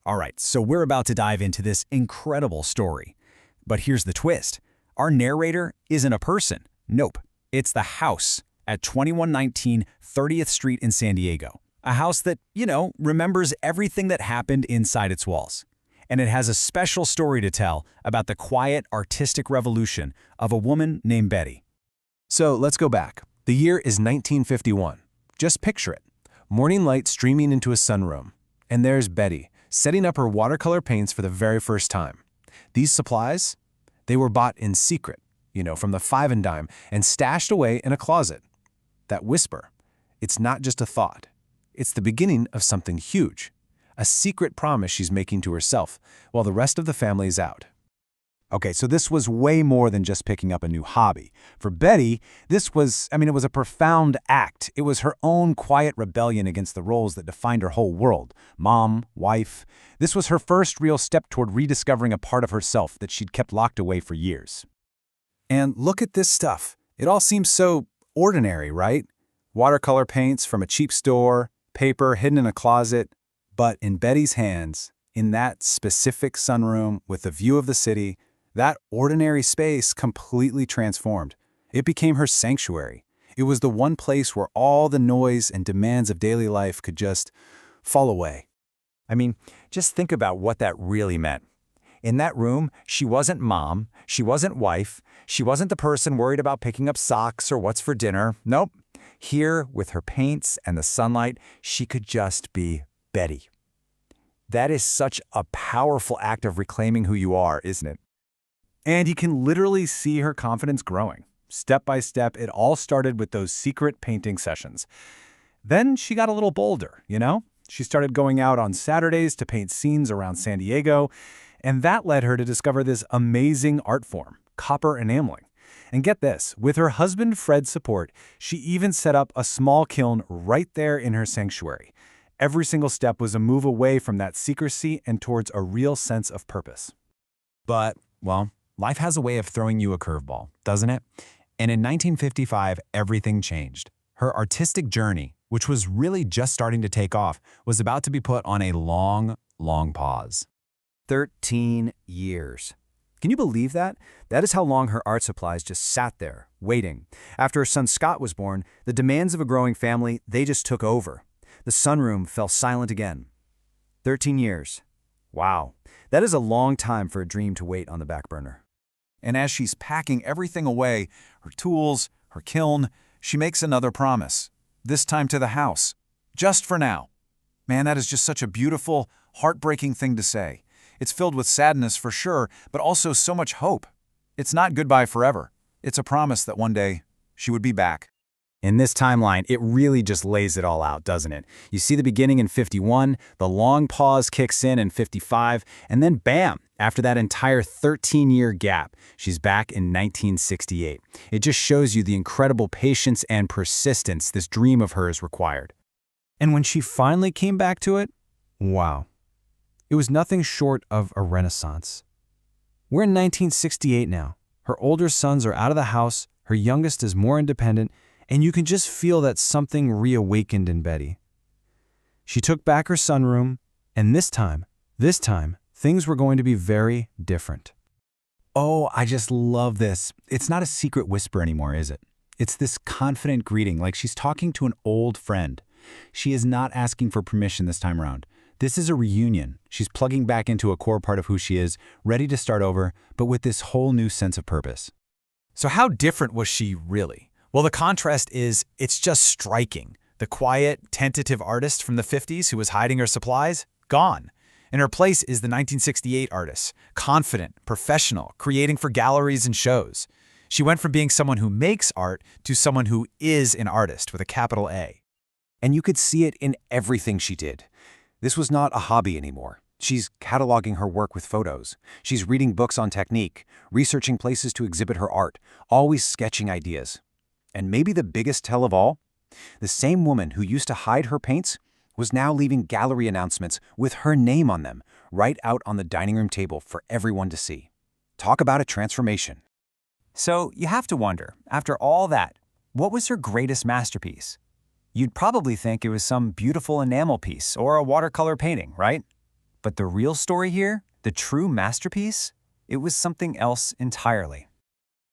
All right, so we're about to dive into this incredible story. But here's the twist. Our narrator isn't a person. Nope. It's the house at 2119 30th Street in San Diego. A house that, remembers everything that happened inside its walls. And it has a special story to tell about the quiet, artistic revolution of a woman named Betty. So let's go back. The year is 1951. Just picture it. Morning light streaming into a sunroom. And there's Betty, setting up her watercolor paints for the very first time. These supplies, they were bought in secret, from the five and dime, and stashed away in a closet. That whisper, it's not just a thought. It's the beginning of something huge. A secret promise she's making to herself, while the rest of the family is out. Okay, so this was way more than just picking up a new hobby. For Betty, it was a profound act. It was her own quiet rebellion against the roles that defined her whole world. Mom, wife. This was her first real step toward rediscovering a part of herself that she'd kept locked away for years. And look at this stuff. It all seems so ordinary, right? Watercolor paints from a cheap store, paper hidden in a closet. But in Betty's hands, in that specific sunroom with a view of the city, that ordinary space completely transformed. It became her sanctuary. It was the one place where all the noise and demands of daily life could just fall away. Just think about what that really meant. In that room, she wasn't mom, she wasn't wife, she wasn't the person worried about picking up socks or what's for dinner. Nope. Here, with her paints and the sunlight, she could just be Betty. That is such a powerful act of reclaiming who you are, isn't it? And you can literally see her confidence growing. Step by step, it all started with those secret painting sessions. Then she got a little bolder, She started going out on Saturdays to paint scenes around San Diego, and that led her to discover this amazing art form, copper enameling. And get this, with her husband Fred's support, she even set up a small kiln right there in her sanctuary. Every single step was a move away from that secrecy and towards a real sense of purpose. But, life has a way of throwing you a curveball, doesn't it? And in 1955, everything changed. Her artistic journey, which was really just starting to take off, was about to be put on a long, long pause. 13 years. Can you believe that? That is how long her art supplies just sat there, waiting. After her son Scott was born, the demands of a growing family, they just took over. The sunroom fell silent again. 13 years. Wow. That is a long time for a dream to wait on the back burner. And as she's packing everything away, her tools, her kiln, she makes another promise. This time to the house. Just for now. Man, that is just such a beautiful, heartbreaking thing to say. It's filled with sadness for sure, but also so much hope. It's not goodbye forever. It's a promise that one day she would be back. In this timeline, it really just lays it all out, doesn't it? You see the beginning in 51, the long pause kicks in 55, and then bam, after that entire 13-year gap, she's back in 1968. It just shows you the incredible patience and persistence this dream of hers required. And when she finally came back to it, wow. It was nothing short of a renaissance. We're in 1968 now. Her older sons are out of the house, her youngest is more independent, and you can just feel that something reawakened in Betty. She took back her sunroom, and this time, things were going to be very different. Oh, I just love this. It's not a secret whisper anymore, is it? It's this confident greeting, like she's talking to an old friend. She is not asking for permission this time around. This is a reunion. She's plugging back into a core part of who she is, ready to start over, but with this whole new sense of purpose. So how different was she really? Well, the contrast is, it's just striking. The quiet, tentative artist from the 50s who was hiding her supplies, gone. In her place is the 1968 artist, confident, professional, creating for galleries and shows. She went from being someone who makes art to someone who is an artist with a capital A. And you could see it in everything she did. This was not a hobby anymore. She's cataloging her work with photos. She's reading books on technique, researching places to exhibit her art, always sketching ideas. And maybe the biggest tell of all? The same woman who used to hide her paints was now leaving gallery announcements with her name on them, right out on the dining room table for everyone to see. Talk about a transformation. So you have to wonder, after all that, what was her greatest masterpiece? You'd probably think it was some beautiful enamel piece or a watercolor painting, right? But the real story here, the true masterpiece, it was something else entirely.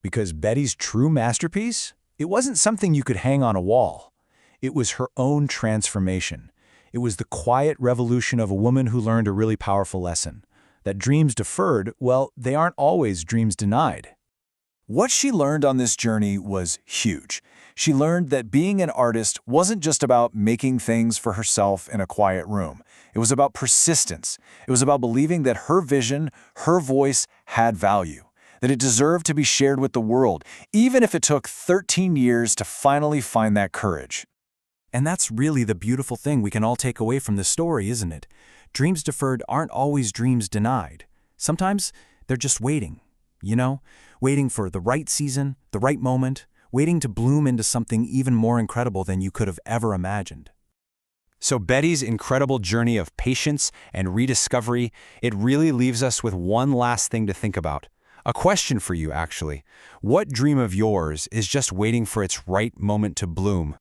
Because Betty's true masterpiece? It wasn't something you could hang on a wall. It was her own transformation. It was the quiet revolution of a woman who learned a really powerful lesson. That dreams deferred, well, they aren't always dreams denied. What she learned on this journey was huge. She learned that being an artist wasn't just about making things for herself in a quiet room. It was about persistence. It was about believing that her vision, her voice had value, that it deserved to be shared with the world, even if it took 13 years to finally find that courage. And that's really the beautiful thing we can all take away from this story, isn't it? Dreams deferred aren't always dreams denied. Sometimes they're just waiting, waiting for the right season, the right moment, waiting to bloom into something even more incredible than you could have ever imagined. So Betty's incredible journey of patience and rediscovery, it really leaves us with one last thing to think about. A question for you, actually. What dream of yours is just waiting for its right moment to bloom?